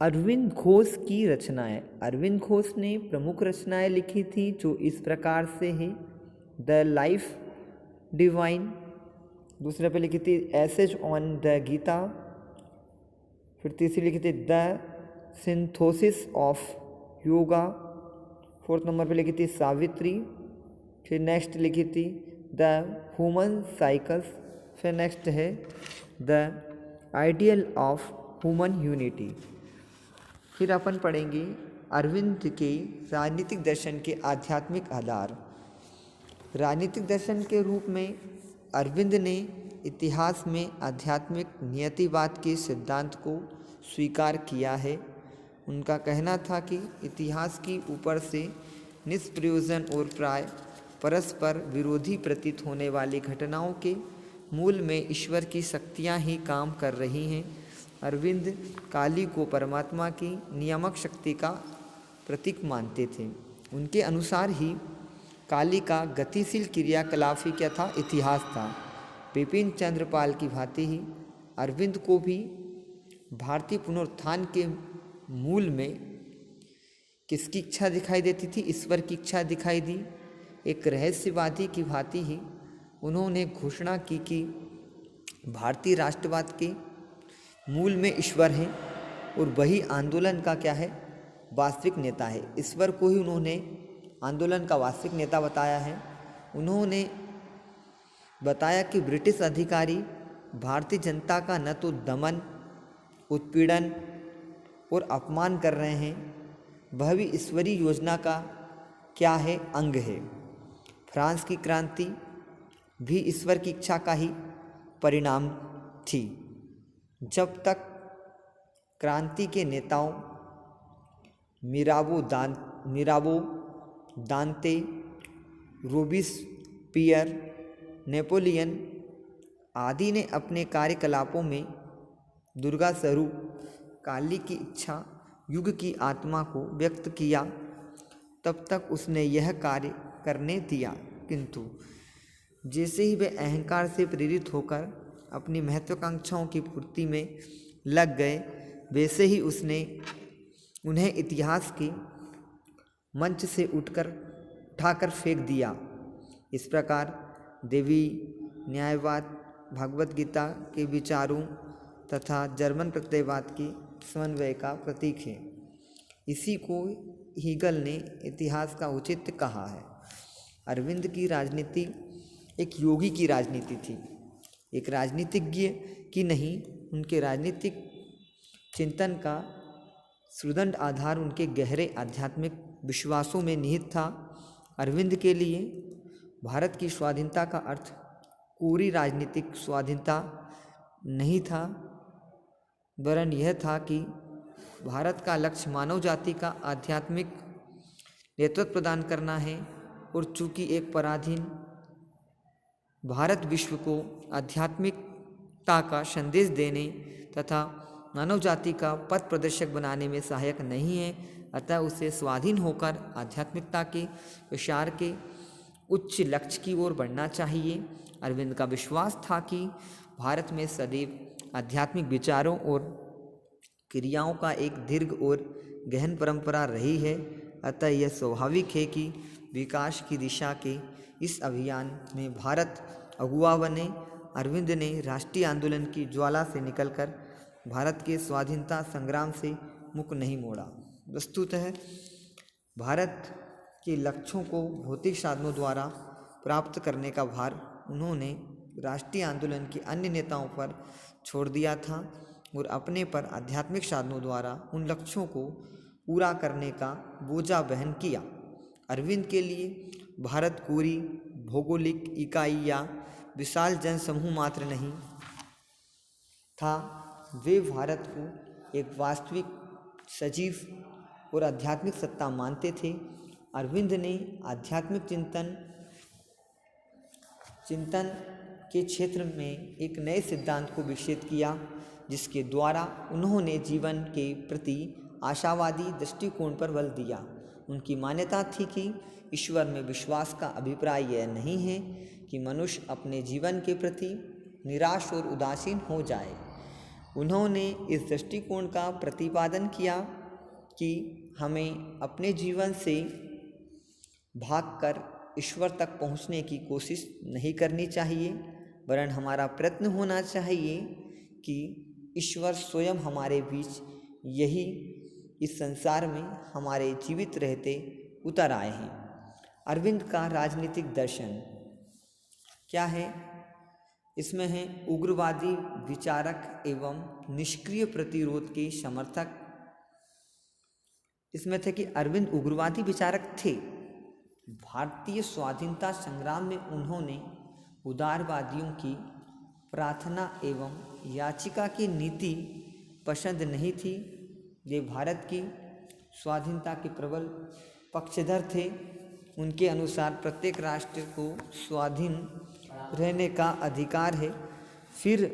अरविंद घोष की रचनाएं। अरविंद घोष ने प्रमुख रचनाएं लिखी थी जो इस प्रकार से हैं। द लाइफ डिवाइन, दूसरे पे लिखी थी एसेज ऑन द गीता, फिर तीसरी लिखी थी the synthesis of yoga, fourth number पे लिखी थी सावित्री, फिर नेक्स्ट लिखी थी द ह्यूमन साइकिल्स, फिर नेक्स्ट है the ideal of human unity. फिर अपन पढ़ेंगे अरविंद के राजनीतिक दर्शन के आध्यात्मिक आधार। राजनीतिक दर्शन के रूप में अरविंद ने इतिहास में आध्यात्मिक नियतिवाद के सिद्धांत को स्वीकार किया है। उनका कहना था कि इतिहास की ऊपर से निष्प्रयोजन और प्राय परस्पर विरोधी प्रतीत होने वाली घटनाओं के मूल में ईश्वर की शक्तियाँ ही काम कर रही हैं। अरविंद काली को परमात्मा की नियामक शक्ति का प्रतीक मानते थे। उनके अनुसार ही काली का गतिशील क्रियाकलाप ही क्या था? इतिहास था। बिपिन चंद्रपाल की भांति ही अरविंद को भी भारतीय पुनरुत्थान के मूल में किसकी इच्छा दिखाई देती थी? ईश्वर की इच्छा दिखाई दी। एक रहस्यवादी की भांति ही उन्होंने घोषणा की कि भारतीय राष्ट्रवाद के मूल में ईश्वर है और वही आंदोलन का क्या है? वास्तविक नेता है। ईश्वर को ही उन्होंने आंदोलन का वास्तविक नेता बताया है। उन्होंने बताया कि ब्रिटिश अधिकारी भारतीय जनता का न तो दमन, उत्पीड़न और अपमान कर रहे हैं, वह भी ईश्वरीय योजना का क्या है? अंग है। फ्रांस की क्रांति भी ईश्वर की इच्छा का ही परिणाम थी। जब तक क्रांति के नेताओं मिराबो, दांते, रोबिस्पियर, नेपोलियन आदि ने अपने कार्यकलापों में दुर्गा स्वरूप काली की इच्छा, युग की आत्मा को व्यक्त किया, तब तक उसने यह कार्य करने दिया। किंतु जैसे ही वे अहंकार से प्रेरित होकर अपनी महत्वाकांक्षाओं की पूर्ति में लग गए, वैसे ही उसने उन्हें इतिहास के मंच से उठाकर फेंक दिया। इस प्रकार देवी न्यायवाद, भगवत गीता के विचारों तथा जर्मन प्रत्ययवाद के समन्वय का प्रतीक है। इसी को हीगल ने इतिहास का औचित्य कहा है। अरविंद की राजनीति एक योगी की राजनीति थी, एक राजनीतिज्ञ की नहीं। उनके राजनीतिक चिंतन का सुदृढ़ आधार उनके गहरे आध्यात्मिक विश्वासों में निहित था। अरविंद के लिए भारत की स्वाधीनता का अर्थ पूरी राजनीतिक स्वाधीनता नहीं था, वरन यह था कि भारत का लक्ष्य मानव जाति का आध्यात्मिक नेतृत्व प्रदान करना है। और चूंकि एक पराधीन भारत विश्व को आध्यात्मिकता का संदेश देने तथा मानव जाति का पथ प्रदर्शक बनाने में सहायक नहीं है, अतः उसे स्वाधीन होकर आध्यात्मिकता के विचार के उच्च लक्ष्य की ओर बढ़ना चाहिए। अरविंद का विश्वास था कि भारत में सदैव आध्यात्मिक विचारों और क्रियाओं का एक दीर्घ और गहन परंपरा रही है, अतः यह स्वाभाविक है कि विकास की दिशा के इस अभियान में भारत अगुवा बने। अरविंद ने राष्ट्रीय आंदोलन की ज्वाला से निकलकर भारत के स्वाधीनता संग्राम से मुख नहीं मोड़ा। वस्तुतः भारत के लक्ष्यों को भौतिक साधनों द्वारा प्राप्त करने का भार उन्होंने राष्ट्रीय आंदोलन के अन्य नेताओं पर छोड़ दिया था और अपने पर आध्यात्मिक साधनों द्वारा उन लक्ष्यों को पूरा करने का बोझा वहन किया। अरविंद के लिए भारत कोई भौगोलिक इकाई या विशाल जनसमूह मात्र नहीं था, वे भारत को एक वास्तविक, सजीव और आध्यात्मिक सत्ता मानते थे। अरविंद ने आध्यात्मिक चिंतन के क्षेत्र में एक नए सिद्धांत को विकसित किया, जिसके द्वारा उन्होंने जीवन के प्रति आशावादी दृष्टिकोण पर बल दिया। उनकी मान्यता थी कि ईश्वर में विश्वास का अभिप्राय यह नहीं है कि मनुष्य अपने जीवन के प्रति निराश और उदासीन हो जाए, उन्होंने इस दृष्टिकोण का प्रतिपादन किया कि हमें अपने जीवन से भागकर ईश्वर तक पहुंचने की कोशिश नहीं करनी चाहिए, वरन हमारा प्रयत्न होना चाहिए कि ईश्वर स्वयं हमारे बीच यही इस संसार में हमारे जीवित रहते उतर आए हैं। अरविंद का राजनीतिक दर्शन क्या है? इसमें है उग्रवादी विचारक एवं निष्क्रिय प्रतिरोध के समर्थक। इसमें थे कि अरविंद उग्रवादी विचारक थे। भारतीय स्वाधीनता संग्राम में उन्होंने उदारवादियों की प्रार्थना एवं याचिका की नीति पसंद नहीं थी। ये भारत की स्वाधीनता के प्रबल पक्षधर थे। उनके अनुसार प्रत्येक राष्ट्र को स्वाधीन रहने का अधिकार है। फिर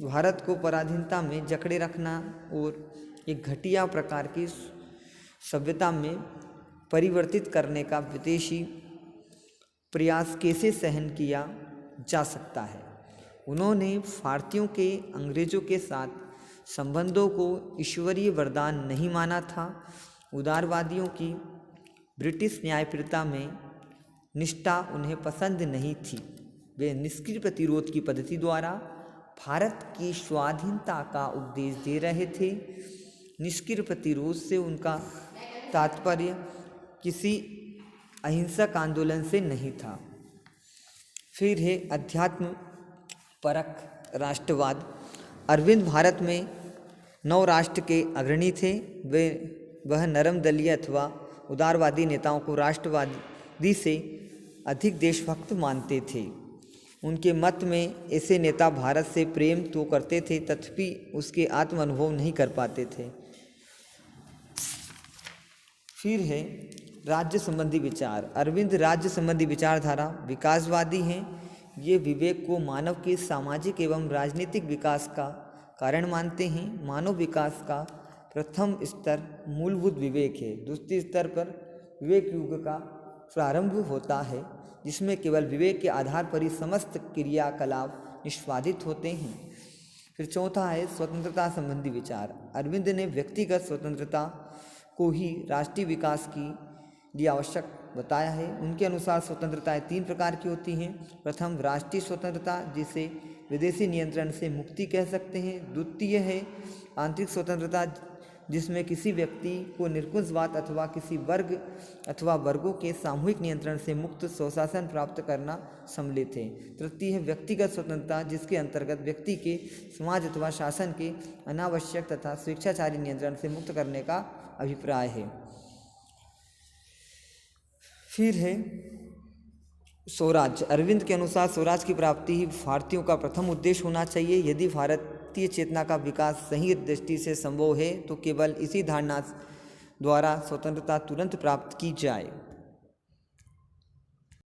भारत को पराधीनता में जकड़े रखना और एक घटिया प्रकार की सभ्यता में परिवर्तित करने का विदेशी प्रयास कैसे सहन किया जा सकता है। उन्होंने भारतीयों के अंग्रेजों के साथ संबंधों को ईश्वरीय वरदान नहीं माना था। उदारवादियों की ब्रिटिश न्यायप्रियता में निष्ठा उन्हें पसंद नहीं थी। वे निष्क्रिय प्रतिरोध की पद्धति द्वारा भारत की स्वाधीनता का उपदेश दे रहे थे। निष्क्रिय प्रतिरोध से उनका तात्पर्य किसी अहिंसक आंदोलन से नहीं था। फिर है अध्यात्म परक राष्ट्रवाद। अरविंद भारत में नव राष्ट्र के अग्रणी थे। वह नरम दलीय अथवा उदारवादी नेताओं को राष्ट्रवादी से अधिक देशभक्त मानते थे। उनके मत में ऐसे नेता भारत से प्रेम तो करते थे, तथापि उसके आत्म अनुभव नहीं कर पाते थे। फिर है राज्य संबंधी विचार। अरविंद राज्य संबंधी विचारधारा विकासवादी हैं। ये विवेक को मानव के सामाजिक एवं राजनीतिक विकास का कारण मानते हैं। मानव विकास का प्रथम स्तर मूलभूत विवेक है। दूसरे स्तर पर विवेक युग का प्रारंभ होता है, जिसमें केवल विवेक के आधार पर ही समस्त क्रियाकलाप निष्पादित होते हैं। फिर चौथा है स्वतंत्रता संबंधी विचार। अरविंद ने व्यक्तिगत स्वतंत्रता को ही राष्ट्रीय विकास की लिए आवश्यक बताया है। उनके अनुसार स्वतंत्रताएं 3 प्रकार की होती हैं। प्रथम राष्ट्रीय स्वतंत्रता, जिसे विदेशी नियंत्रण से मुक्ति कह सकते हैं। द्वितीय है आंतरिक स्वतंत्रता, जिसमें किसी व्यक्ति को निरंकुशवाद अथवा किसी वर्ग अथवा वर्गों के सामूहिक नियंत्रण से मुक्त स्वशासन प्राप्त करना सम्मिलित है। तृतीय है व्यक्तिगत स्वतंत्रता, जिसके अंतर्गत व्यक्ति के समाज अथवा शासन के अनावश्यक तथा स्वेच्छाचारी नियंत्रण से मुक्त करने का अभिप्राय है। फिर है स्वराज। अरविंद के अनुसार स्वराज की प्राप्ति ही भारतीयों का प्रथम उद्देश्य होना चाहिए। यदि भारतीय चेतना का विकास सही दृष्टि से संभव है तो केवल इसी धारणा द्वारा स्वतंत्रता तुरंत प्राप्त की जाए।